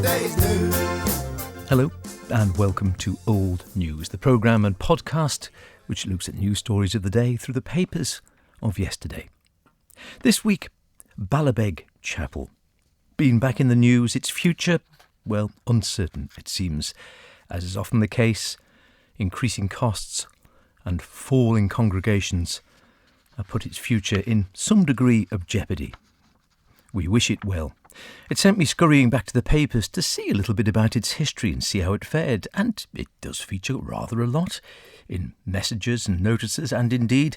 yesterday's news. Hello and welcome to Old News, the programme and podcast which looks at news stories of the day through the papers of yesterday. This week, Ballabeg Chapel. Been back in the news, its future, well, uncertain it seems. As is often the case, increasing costs and falling congregations have put its future in some degree of jeopardy. We wish it well. It sent me scurrying back to the papers to see a little bit about its history and see how it fared, and it does feature rather a lot in messages and notices, and indeed,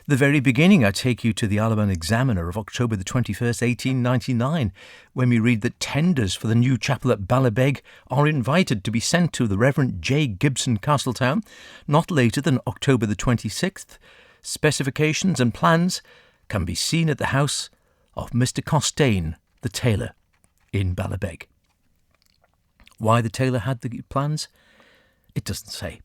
the very beginning I take you to the Alabama Examiner of October the 21st, 1899, when we read that tenders for the new chapel at Ballabeg are invited to be sent to the Reverend J. Gibson, Castletown, not later than October the 26th. Specifications and plans can be seen at the house of Mr. Costain, the tailor, in Ballabeg. Why the tailor had the plans? It doesn't say.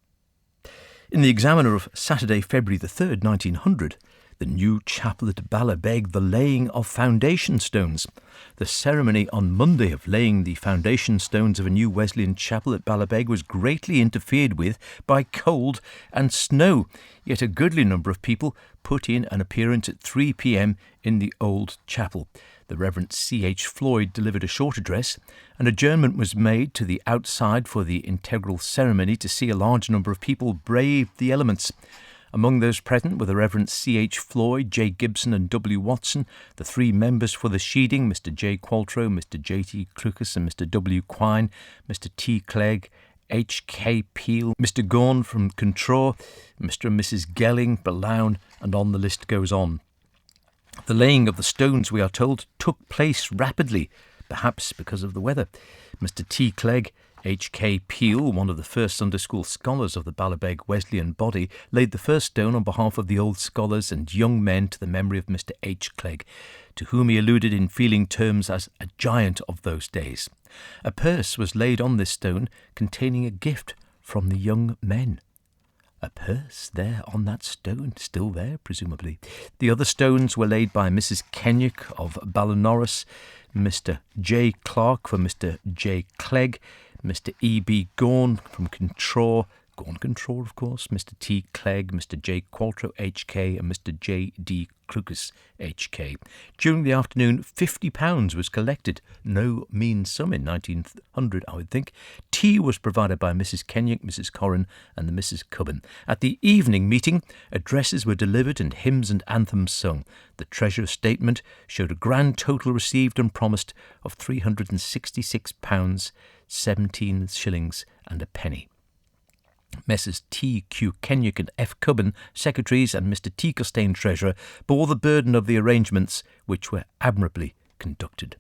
In the Examiner of Saturday, February the 3rd, 1900, the new chapel at Ballabeg, the laying of foundation stones. The ceremony on Monday of laying the foundation stones of a new Wesleyan chapel at Ballabeg was greatly interfered with by cold and snow, yet a goodly number of people put in an appearance at 3 p.m. in the old chapel. The Reverend C.H. Floyd delivered a short address. An adjournment was made to the outside for the integral ceremony to see a large number of people brave the elements. Among those present were the Reverend C.H. Floyd, J. Gibson and W. Watson, the three members for the sheeding, Mr. J. Qualtrough, Mr. J.T. Clucas and Mr. W. Quine, Mr. T. Clegg, H.K. Peel, Mr. Gorn from Contror, Mr. and Mrs. Gelling, Balown, and on the list goes on. The laying of the stones, we are told, took place rapidly, perhaps because of the weather. Mr. T. Clegg, H.K. Peel, one of the first Sunday school scholars of the Ballabeg Wesleyan body, laid the first stone on behalf of the old scholars and young men to the memory of Mr. H. Clegg, to whom he alluded in feeling terms as a giant of those days. A purse was laid on this stone containing a gift from the young men. A purse there on that stone, still there, presumably. The other stones were laid by Mrs. Kenyuk of Ballinorris, Mr. J. Clark for Mr. J. Clegg, Mr. E. B. Gorn from Contror, of course, Mr. T. Clegg, Mr. J. Qualtrough, H.K., and Mr. J. D. Clucas, H.K. During the afternoon, £50 was collected. No mean sum in 1900, I would think. Tea was provided by Mrs. Kenyuk, Mrs. Corrin, and the Mrs. Cubbin. At the evening meeting, addresses were delivered and hymns and anthems sung. The Treasurer's statement showed a grand total received and promised of £366, 17 shillings and a penny. Messrs. T. Q. Kenyuk and F. Cubbin, secretaries, and Mr. T. Costain, treasurer, bore the burden of the arrangements, which were admirably conducted.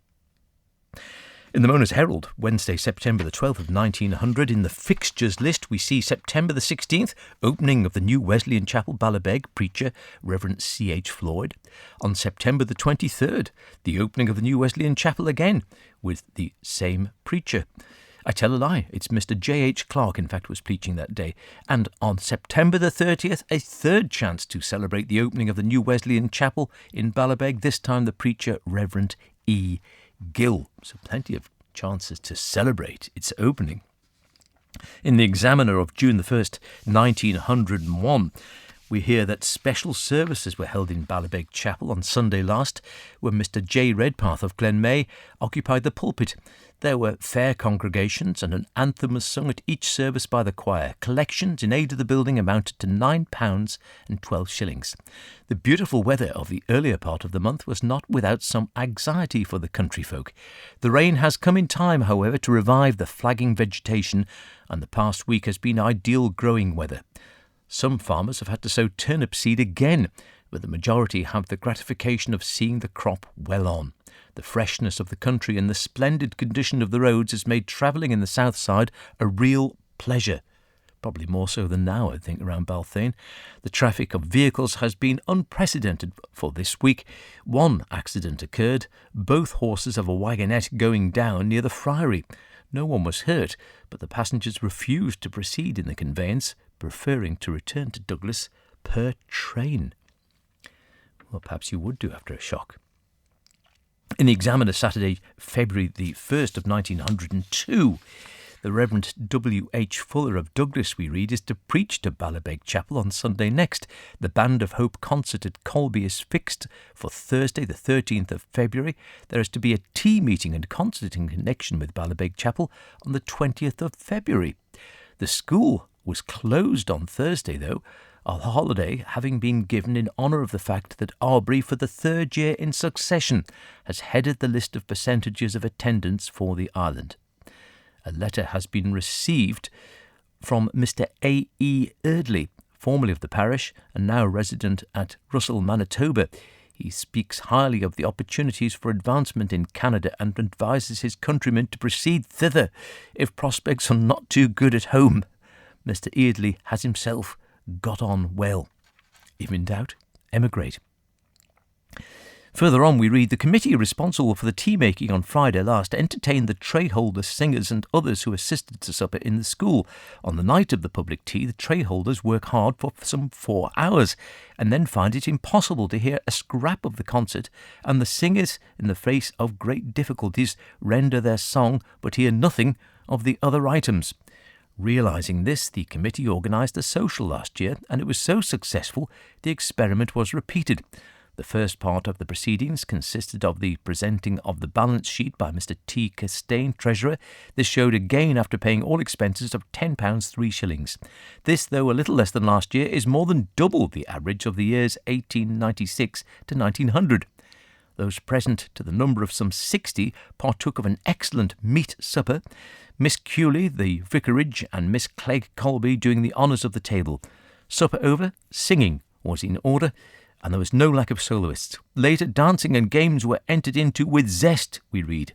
In the Mona's Herald, Wednesday, September the 12th of 1900, in the fixtures list we see September the 16th, opening of the new Wesleyan Chapel, Ballabeg, preacher Reverend C.H. Floyd. On September the 23rd, the opening of the new Wesleyan Chapel again, with the same preacher. I tell a lie, it's Mr. J.H. Clark, in fact, was preaching that day. And on September the 30th, a third chance to celebrate the opening of the new Wesleyan Chapel in Ballabeg, this time the preacher, Reverend E. Gill. So plenty of chances to celebrate its opening. In the Examiner of June the 1st, 1901, we hear that special services were held in Ballabeg Chapel on Sunday last, when Mr. J. Redpath of Glenmay occupied the pulpit. There were fair congregations, and an anthem was sung at each service by the choir. Collections in aid of the building amounted to £9 and 12 shillings. The beautiful weather of the earlier part of the month was not without some anxiety for the country folk. The rain has come in time, however, to revive the flagging vegetation, and the past week has been ideal growing weather. Some farmers have had to sow turnip seed again, but the majority have the gratification of seeing the crop well on. The freshness of the country and the splendid condition of the roads has made travelling in the south side a real pleasure. Probably more so than now, I think, around Balthane. The traffic of vehicles has been unprecedented for this week. One accident occurred, both horses of a wagonette going down near the Friary. No one was hurt, but the passengers refused to proceed in the conveyance, preferring to return to Douglas per train. Well, perhaps you would do after a shock. In the Examiner, Saturday, February the 1st of 1902, the Reverend W.H. Fuller of Douglas, we read, is to preach to Ballabeg Chapel on Sunday next. The Band of Hope concert at Colby is fixed for Thursday, the 13th of February. There is to be a tea meeting and concert in connection with Ballabeg Chapel on the 20th of February. The school was closed on Thursday, though, a holiday having been given in honour of the fact that Aubrey, for the third year in succession, has headed the list of percentages of attendance for the island. A letter has been received from Mr. A.E. Eardley, formerly of the parish and now resident at Russell, Manitoba. He speaks highly of the opportunities for advancement in Canada and advises his countrymen to proceed thither if prospects are not too good at home. Mr. Eardley has himself got on well. If in doubt, emigrate. Further on, we read, the committee responsible for the tea making on Friday last entertained the tray holders, singers and others who assisted to supper in the school. On the night of the public tea, the tray holders work hard for some 4 hours and then find it impossible to hear a scrap of the concert, and the singers, in the face of great difficulties, render their song but hear nothing of the other items. Realising this, the committee organised a social last year, and it was so successful the experiment was repeated. The first part of the proceedings consisted of the presenting of the balance sheet by Mr. T. Castaigne, Treasurer. This showed a gain after paying all expenses of £10 3 shillings. This, though a little less than last year, is more than double the average of the years 1896 to 1900. Those present, to the number of some 60, partook of an excellent meat supper, Miss Cooley, the vicarage, and Miss Clegg Colby doing the honours of the table. Supper over, singing was in order, and there was no lack of soloists. Later, dancing and games were entered into with zest, we read.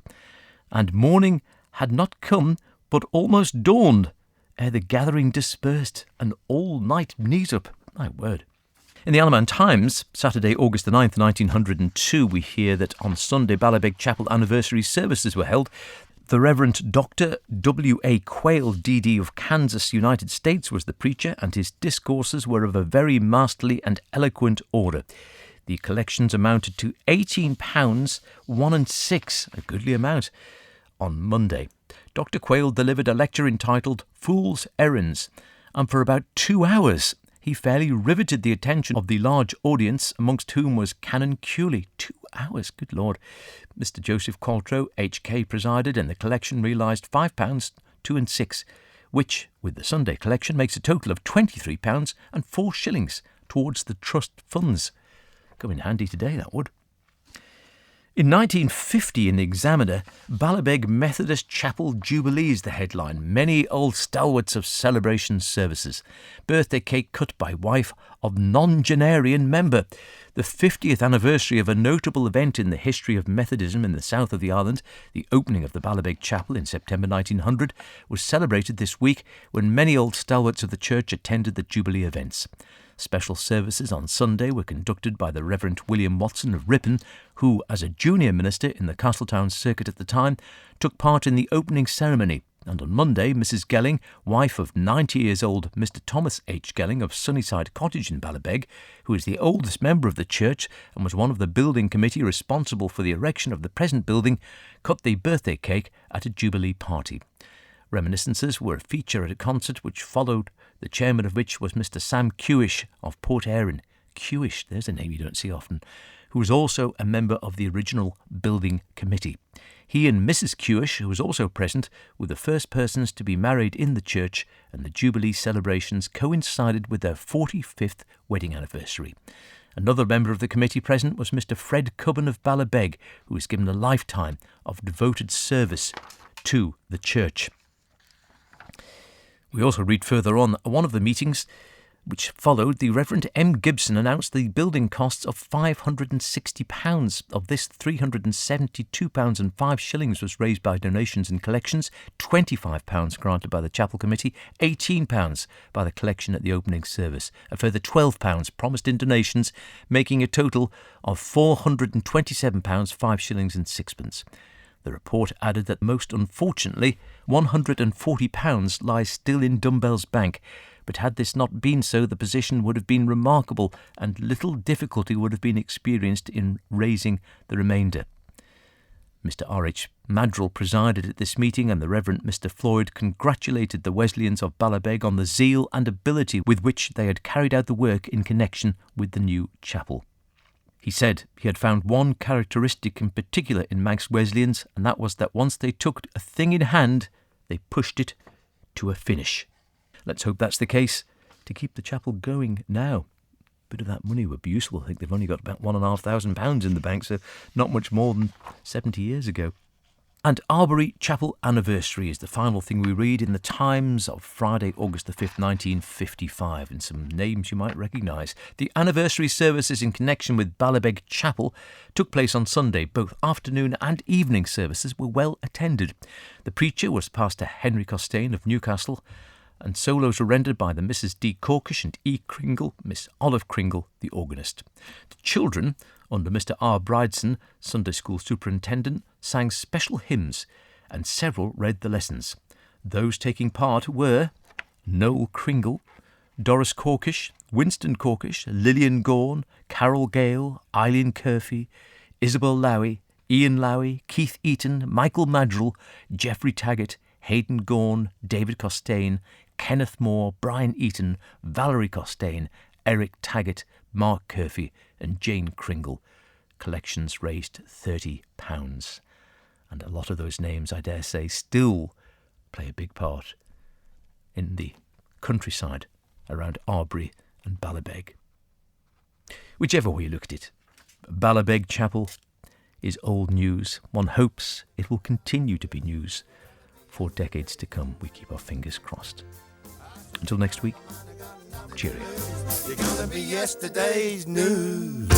And morning had not come, but almost dawned, ere the gathering dispersed, and all night knees up. My word. In the Alaman Times, Saturday, August the 9th, 1902, we hear that on Sunday, Ballabeg Chapel anniversary services were held. The Reverend Dr. W.A. Quayle, D.D. of Kansas, United States, was the preacher, and his discourses were of a very masterly and eloquent order. The collections amounted to £18, 1 6, a goodly amount, on Monday. Dr. Quayle delivered a lecture entitled Fool's Errands, and for about 2 hours he fairly riveted the attention of the large audience, amongst whom was Canon Cooley. 2 hours, good Lord. Mr. Joseph Qualtrough, H.K., presided, and the collection realised £5, 2 6, which, with the Sunday collection, makes a total of £23 and 4 shillings towards the trust funds. Come in handy today, that would. In 1950, in the Examiner, Ballabeg Methodist Chapel Jubilees, the headline. Many old stalwarts of celebration services. Birthday cake cut by wife of non-genarian member. The 50th anniversary of a notable event in the history of Methodism in the south of the island, the opening of the Ballabeg Chapel in September 1900, was celebrated this week when many old stalwarts of the church attended the Jubilee events. Special services on Sunday were conducted by the Reverend William Watson of Ripon, who, as a junior minister in the Castletown circuit at the time, took part in the opening ceremony. And on Monday, Mrs. Gelling, wife of 90 years old Mr. Thomas H. Gelling of Sunnyside Cottage in Ballabeg, who is the oldest member of the church and was one of the building committee responsible for the erection of the present building, cut the birthday cake at a Jubilee party. Reminiscences were a feature at a concert which followed, the chairman of which was Mr. Sam Kewish of Port Erin. Kewish, there's a name you don't see often, who was also a member of the original building committee. He and Mrs. Kewish, who was also present, were the first persons to be married in the church, and the Jubilee celebrations coincided with their 45th wedding anniversary. Another member of the committee present was Mr. Fred Cubban of Ballabeg, who was given a lifetime of devoted service to the church. We also read further on, one of the meetings which followed, the Reverend M. Gibson announced the building costs of £560. Of this, £372 and 5 shillings was raised by donations and collections, £25 granted by the chapel committee, £18 by the collection at the opening service, a further £12 promised in donations, making a total of £427, 5 shillings and sixpence. The report added that most unfortunately, £140 lies still in Dumbbell's Bank, but had this not been so, the position would have been remarkable and little difficulty would have been experienced in raising the remainder. Mr. R.H. Madrill presided at this meeting, and the Reverend Mr. Floyd congratulated the Wesleyans of Ballabeg on the zeal and ability with which they had carried out the work in connection with the new chapel. He said he had found one characteristic in particular in Manx Wesleyans, and that was that once they took a thing in hand, they pushed it to a finish. Let's hope that's the case to keep the chapel going now. A bit of that money would be useful. I think they've only got about £1,500 in the bank, so not much more than 70 years ago. And Arbory Chapel Anniversary is the final thing we read in the Times of Friday, August the 5th, 1955, and some names you might recognise. The anniversary services in connection with Ballabeg Chapel took place on Sunday. Both afternoon and evening services were well attended. The preacher was Pastor Henry Costain of Newcastle, and solos were rendered by the Mrs. D. Corkish and E. Kringle, Miss Olive Kringle, the organist. The children, under Mr. R. Brideson, Sunday School Superintendent, sang special hymns, and several read the lessons. Those taking part were Noel Kringle, Doris Corkish, Winston Corkish, Lillian Gorn, Carol Gale, Eileen Curfey, Isabel Lowy, Ian Lowy, Keith Eaton, Michael Madrill, Geoffrey Taggart, Hayden Gorn, David Costain, Kenneth Moore, Brian Eaton, Valerie Costain, Eric Taggart, Mark Curfey and Jane Kringle. Collections raised £30. And a lot of those names, I dare say, still play a big part in the countryside around Arbory and Ballabeg. Whichever way you look at it, Ballabeg Chapel is old news. One hopes it will continue to be news for decades to come. We keep our fingers crossed. Until next week, cheerio. You're gonna be yesterday's news.